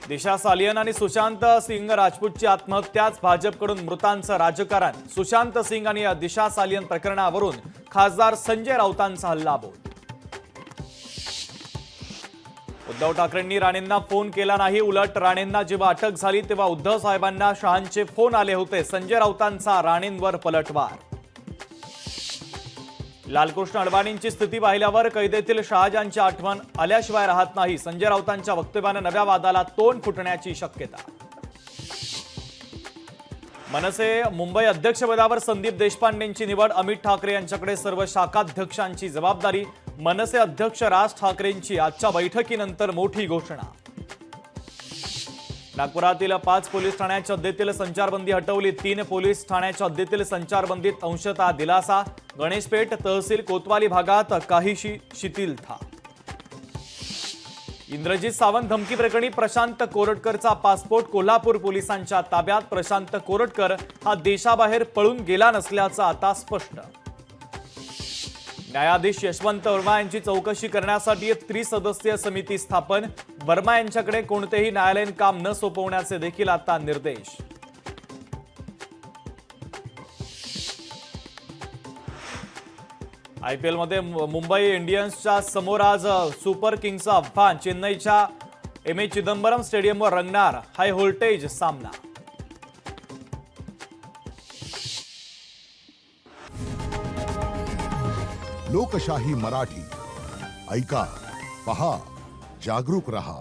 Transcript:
दिशा सालियन आणि सुशांत सिंग राजपूतची आत्महत्याच भाजपकडून मृतांचं राजकारण। सुशांत सिंग आणि दिशा सालियन प्रकरणावरून खासदार संजय राऊतांचा हल्लाबोल। उद्धव ठाकरेंनी राणेंना फोन केला नाही, उलट राणेंना जेव्हा अटक झाली तेव्हा उद्धव साहेबांना शहांचे फोन आले होते। संजय राऊतांचा राणेंवर पलटवार। लालकृष्ण अडवाणींची स्थिती पाहिल्यावर कैदेतील शहाजांची आठवण आल्याशिवाय राहत नाही। संजय राऊतांच्या वक्तव्याने नव्या वादाला तोंड फुटण्याची शक्यता। मनसे मुंबई अध्यक्षपदावर संदीप देशपांडेंची निवड। अमित ठाकरे यांच्याकडे सर्व शाखाध्यक्षांची जबाबदारी। मनसे अध्यक्ष राज ठाकरेंची आजच्या बैठकीनंतर मोठी घोषणा। नागपुरातील 5 पोलीस ठाण्याच्या हद्दीतील संचारबंदी हटवली। 3 पोलीस ठाण्याच्या हद्दीतील संचारबंदीत अंशतः दिलासा। गणेशपेठ तहसील कोतवाली भागात काहीशी शिथिलता। इंद्रजित सावंत धमकी प्रकरणी प्रशांत कोरटकरचा पासपोर्ट कोल्हापूर पोलिसांच्या ताब्यात। प्रशांत कोरटकर हा देशाबाहेर पळून गेला नसल्याचं आता स्पष्ट। न्यायाधीश यशवंत वर्मा यांची चौकशी करण्यासाठी एक त्रिसदस्यीय समिती स्थापन। वर्मा यांच्याकडे कोणतेही न्यायालयीन काम न सोपवण्याचे देखील आता निर्देश। आयपीएल मध्ये मुंबई इंडियन्सच्या समोर आज सुपर किंग्सचं आव्हान। चेन्नईच्या एम.ए. चिदंबरम स्टेडियमवर रंगणार हाय व्होल्टेज सामना। लोकशाही मराठी ऐका, पहा, जागरूक रहा।